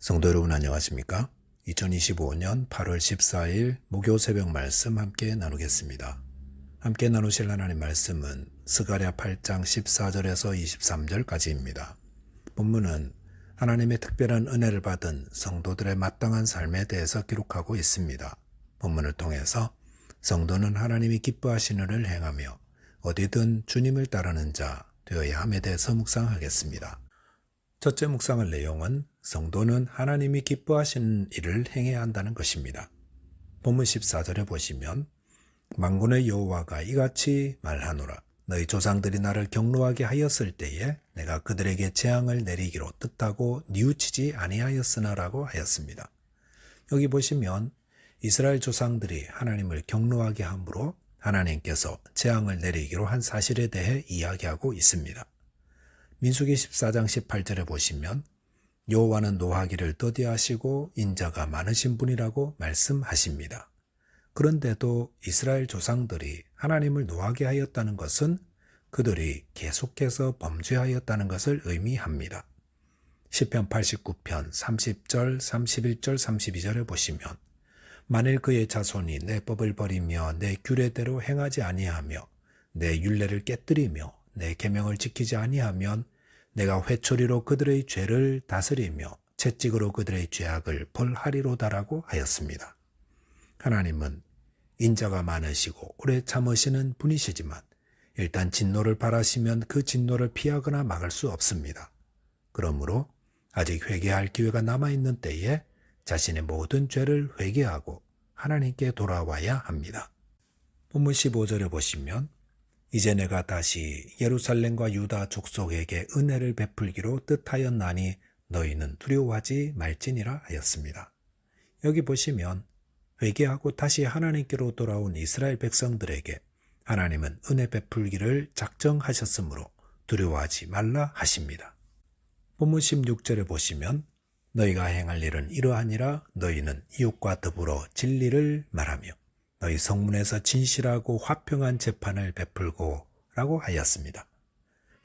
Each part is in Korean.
성도 여러분 안녕하십니까? 2025년 8월 14일 목요 새벽 말씀 함께 나누겠습니다. 함께 나누실 하나님 말씀은 스가랴 8장 14절에서 23절까지입니다. 본문은 하나님의 특별한 은혜를 받은 성도들의 마땅한 삶에 대해서 기록하고 있습니다. 본문을 통해서 성도는 하나님이 기뻐하시는 일을 행하며 어디든 주님을 따르는 자 되어야 함에 대해서 묵상하겠습니다. 첫째 묵상할 내용은 성도는 하나님이 기뻐하시는 일을 행해야 한다는 것입니다. 본문 14절에 보시면 만군의 여호와가 이같이 말하노라. 너희 조상들이 나를 경노하게 하였을 때에 내가 그들에게 재앙을 내리기로 뜻하고 뉘우치지 아니하였으나라고 하였습니다. 여기 보시면 이스라엘 조상들이 하나님을 경노하게 함으로 하나님께서 재앙을 내리기로 한 사실에 대해 이야기하고 있습니다. 민수기 14장 18절에 보시면 여호와는 노하기를 더디하시고 인자가 많으신 분이라고 말씀하십니다. 그런데도 이스라엘 조상들이 하나님을 노하게 하였다는 것은 그들이 계속해서 범죄하였다는 것을 의미합니다. 시편 89편 30절, 31절, 32절에 보시면 만일 그의 자손이 내 법을 버리며 내 규례대로 행하지 아니하며 내 율례를 깨뜨리며 내 계명을 지키지 아니하면 내가 회초리로 그들의 죄를 다스리며 채찍으로 그들의 죄악을 벌하리로다라고 하였습니다. 하나님은 인자가 많으시고 오래 참으시는 분이시지만 일단 진노를 바라시면 그 진노를 피하거나 막을 수 없습니다. 그러므로 아직 회개할 기회가 남아있는 때에 자신의 모든 죄를 회개하고 하나님께 돌아와야 합니다. 본문 15절에 보시면 이제 내가 다시 예루살렘과 유다 족속에게 은혜를 베풀기로 뜻하였나니 너희는 두려워하지 말지니라 하였습니다. 여기 보시면 회개하고 다시 하나님께로 돌아온 이스라엘 백성들에게 하나님은 은혜 베풀기를 작정하셨으므로 두려워하지 말라 하십니다. 본문 16절에 보시면 너희가 행할 일은 이러하니라. 너희는 이웃과 더불어 진리를 말하며 너희 성문에서 진실하고 화평한 재판을 베풀고 라고 하였습니다.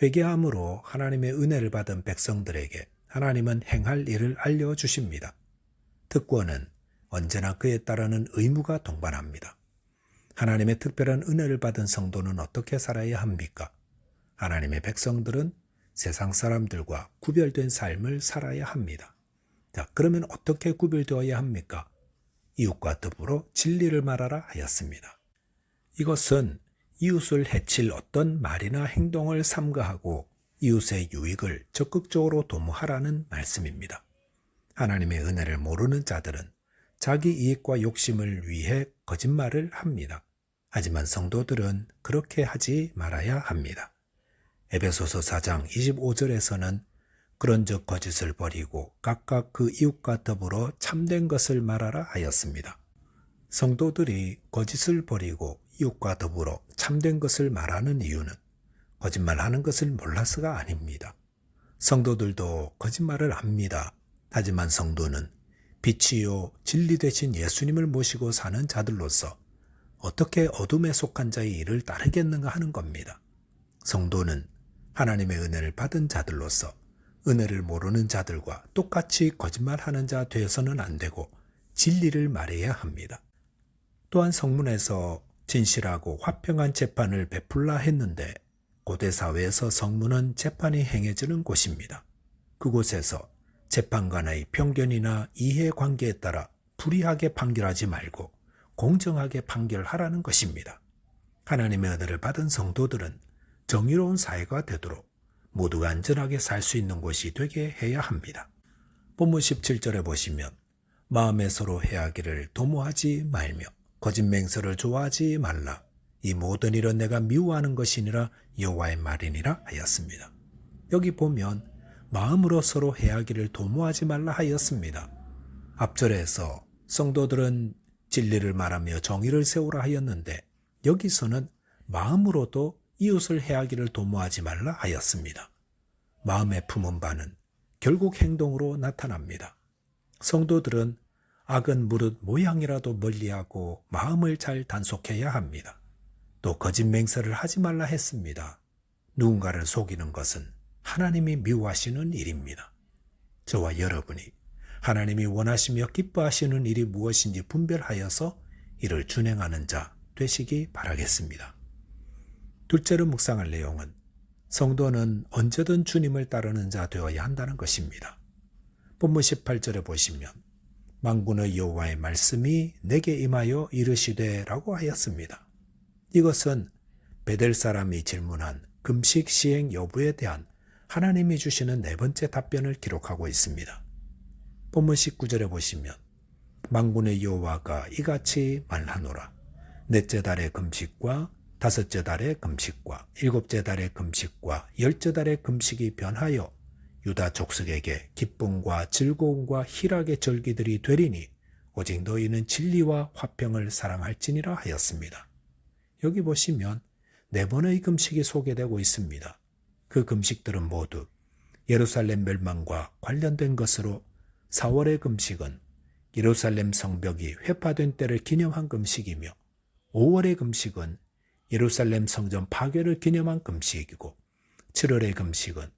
회개함으로 하나님의 은혜를 받은 백성들에게 하나님은 행할 일을 알려주십니다. 특권은 언제나 그에 따르는 의무가 동반합니다. 하나님의 특별한 은혜를 받은 성도는 어떻게 살아야 합니까? 하나님의 백성들은 세상 사람들과 구별된 삶을 살아야 합니다. 자, 그러면 어떻게 구별되어야 합니까? 이웃과 더불어 진리를 말하라 하였습니다. 이것은 이웃을 해칠 어떤 말이나 행동을 삼가하고 이웃의 유익을 적극적으로 도모하라는 말씀입니다. 하나님의 은혜를 모르는 자들은 자기 이익과 욕심을 위해 거짓말을 합니다. 하지만 성도들은 그렇게 하지 말아야 합니다. 에베소서 4장 25절에서는 그런즉 거짓을 버리고 각각 그 이웃과 더불어 참된 것을 말하라 하였습니다. 성도들이 거짓을 버리고 이웃과 더불어 참된 것을 말하는 이유는 거짓말하는 것을 몰라서가 아닙니다. 성도들도 거짓말을 합니다. 하지만 성도는 빛이요 진리 되신 예수님을 모시고 사는 자들로서 어떻게 어둠에 속한 자의 일을 따르겠는가 하는 겁니다. 성도는 하나님의 은혜를 받은 자들로서 은혜를 모르는 자들과 똑같이 거짓말하는 자 되어서는 안 되고 진리를 말해야 합니다. 또한 성문에서 진실하고 화평한 재판을 베풀라 했는데 고대 사회에서 성문은 재판이 행해지는 곳입니다. 그곳에서 재판관의 편견이나 이해관계에 따라 불이하게 판결하지 말고 공정하게 판결하라는 것입니다. 하나님의 은혜를 받은 성도들은 정의로운 사회가 되도록 모두가 안전하게 살 수 있는 곳이 되게 해야 합니다. 본문 17절에 보시면 마음에 서로 해하기를 도모하지 말며 거짓 맹세를 좋아하지 말라. 이 모든 일은 내가 미워하는 것이니라 여호와의 말이니라 하였습니다. 여기 보면 마음으로 서로 해하기를 도모하지 말라 하였습니다. 앞절에서 성도들은 진리를 말하며 정의를 세우라 하였는데 여기서는 마음으로도 이웃을 해하기를 도모하지 말라 하였습니다. 마음에 품은 바는 결국 행동으로 나타납니다. 성도들은 악은 무릇 모양이라도 멀리하고 마음을 잘 단속해야 합니다. 또 거짓 맹세를 하지 말라 했습니다. 누군가를 속이는 것은 하나님이 미워하시는 일입니다. 저와 여러분이 하나님이 원하시며 기뻐하시는 일이 무엇인지 분별하여서 이를 준행하는 자 되시기 바라겠습니다. 둘째로 묵상할 내용은 성도는 언제든 주님을 따르는 자 되어야 한다는 것입니다. 본문 18절에 보시면 만군의 여호와의 말씀이 내게 임하여 이르시되 라고 하였습니다. 이것은 베델 사람이 질문한 금식 시행 여부에 대한 하나님이 주시는 네 번째 답변을 기록하고 있습니다. 본문 19절에 보시면 만군의 여호와가 이같이 말하노라. 넷째 달의 금식과 다섯째 달의 금식과 일곱째 달의 금식과 열째 달의 금식이 변하여 유다 족속에게 기쁨과 즐거움과 희락의 절기들이 되리니 오직 너희는 진리와 화평을 사랑할지니라 하였습니다. 여기 보시면 네 번의 금식이 소개되고 있습니다. 그 금식들은 모두 예루살렘 멸망과 관련된 것으로 4월의 금식은 예루살렘 성벽이 회파된 때를 기념한 금식이며 5월의 금식은 예루살렘 성전 파괴를 기념한 금식이고 7월의 금식은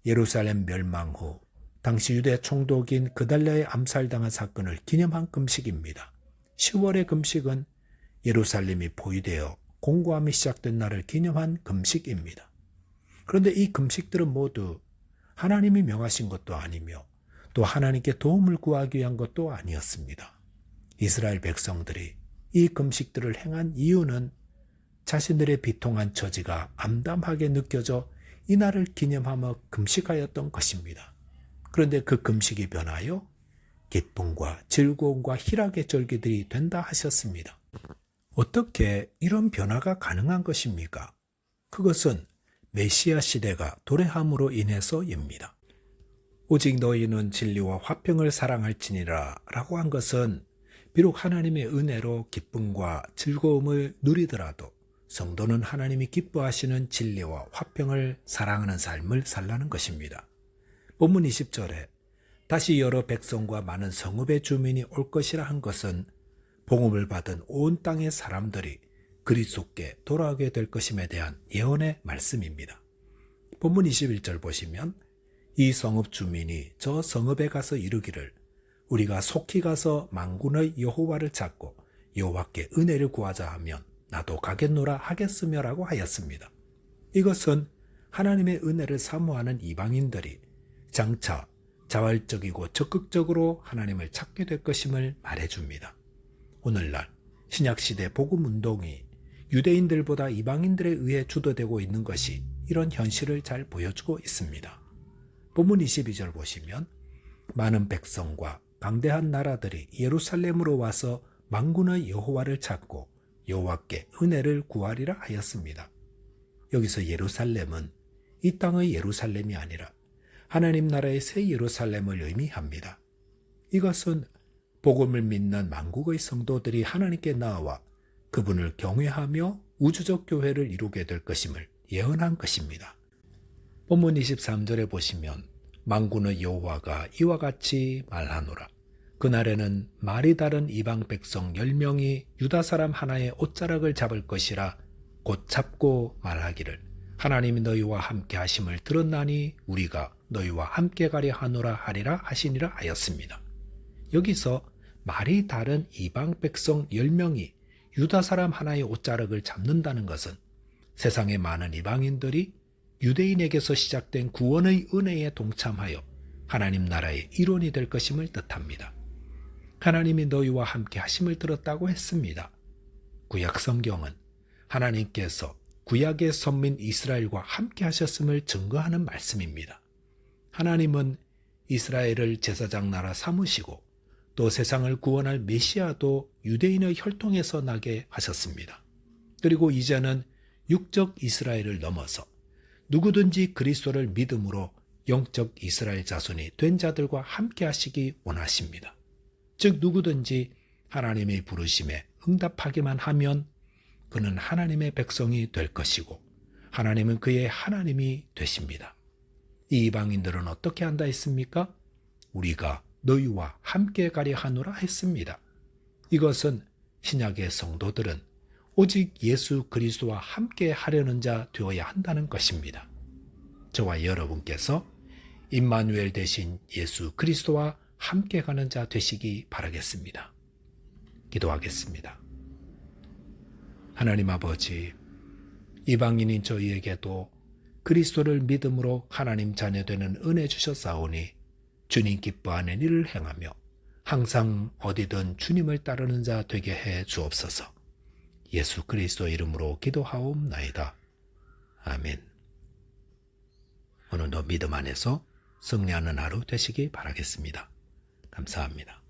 예루살렘 멸망 후 당시 유대 총독인 그달랴의 암살당한 사건을 기념한 금식입니다. 10월의 금식은 예루살렘이 포위되어 공고함이 시작된 날을 기념한 금식입니다. 그런데 이 금식들은 모두 하나님이 명하신 것도 아니며 또 하나님께 도움을 구하기 위한 것도 아니었습니다. 이스라엘 백성들이 이 금식들을 행한 이유는 자신들의 비통한 처지가 암담하게 느껴져 이날을 기념하며 금식하였던 것입니다. 그런데 그 금식이 변하여 기쁨과 즐거움과 희락의 절기들이 된다 하셨습니다. 어떻게 이런 변화가 가능한 것입니까? 그것은 메시아 시대가 도래함으로 인해서입니다. 오직 너희는 진리와 화평을 사랑할지니라 라고 한 것은 비록 하나님의 은혜로 기쁨과 즐거움을 누리더라도 성도는 하나님이 기뻐하시는 진리와 화평을 사랑하는 삶을 살라는 것입니다. 본문 20절에 다시 여러 백성과 많은 성읍의 주민이 올 것이라 한 것은 복음을 받은 온 땅의 사람들이 그리스도께 돌아오게 될 것임에 대한 예언의 말씀입니다. 본문 21절 보시면 이 성읍 주민이 저 성읍에 가서 이르기를 우리가 속히 가서 만군의 여호와를 찾고 여호와께 은혜를 구하자 하면 나도 가겠노라 하겠으며라고 하였습니다. 이것은 하나님의 은혜를 사모하는 이방인들이 장차 자발적이고 적극적으로 하나님을 찾게 될 것임을 말해줍니다. 오늘날 신약시대 복음운동이 유대인들보다 이방인들에 의해 주도되고 있는 것이 이런 현실을 잘 보여주고 있습니다. 본문 22절 보시면 많은 백성과 강대한 나라들이 예루살렘으로 와서 만군의 여호와를 찾고 여호와께 은혜를 구하리라 하였습니다. 여기서 예루살렘은 이 땅의 예루살렘이 아니라 하나님 나라의 새 예루살렘을 의미합니다. 이것은 복음을 믿는 만국의 성도들이 하나님께 나아와 그분을 경외하며 우주적 교회를 이루게 될 것임을 예언한 것입니다. 본문 23절에 보시면 만군의 여호와가 이와 같이 말하노라. 그날에는 말이 다른 이방 백성 10명이 유다 사람 하나의 옷자락을 잡을 것이라 곧 잡고 말하기를 하나님이 너희와 함께 하심을 들었나니 우리가 너희와 함께 가려 하노라 하리라 하시니라 하였습니다. 여기서 말이 다른 이방 백성 10명이 유다 사람 하나의 옷자락을 잡는다는 것은 세상의 많은 이방인들이 유대인에게서 시작된 구원의 은혜에 동참하여 하나님 나라의 일원이 될 것임을 뜻합니다. 하나님이 너희와 함께 하심을 들었다고 했습니다. 구약 성경은 하나님께서 구약의 선민 이스라엘과 함께 하셨음을 증거하는 말씀입니다. 하나님은 이스라엘을 제사장 나라 삼으시고 또 세상을 구원할 메시아도 유대인의 혈통에서 나게 하셨습니다. 그리고 이제는 육적 이스라엘을 넘어서 누구든지 그리스도를 믿음으로 영적 이스라엘 자손이 된 자들과 함께 하시기 원하십니다. 즉 누구든지 하나님의 부르심에 응답하기만 하면 그는 하나님의 백성이 될 것이고 하나님은 그의 하나님이 되십니다. 이 이방인들은 어떻게 한다 했습니까? 우리가 너희와 함께 가려 하노라 했습니다. 이것은 신약의 성도들은 오직 예수 그리스도와 함께 하려는 자 되어야 한다는 것입니다. 저와 여러분께서 임마누엘 되신 예수 그리스도와 함께 가는 자 되시기 바라겠습니다. 기도하겠습니다. 하나님 아버지, 이방인인 저희에게도 그리스도를 믿음으로 하나님 자녀되는 은혜 주셨사오니 주님 기뻐하는 일을 행하며 항상 어디든 주님을 따르는 자 되게 해 주옵소서. 예수 그리스도 이름으로 기도하옵나이다. 아멘. 오늘도 믿음 안에서 승리하는 하루 되시기 바라겠습니다. 감사합니다.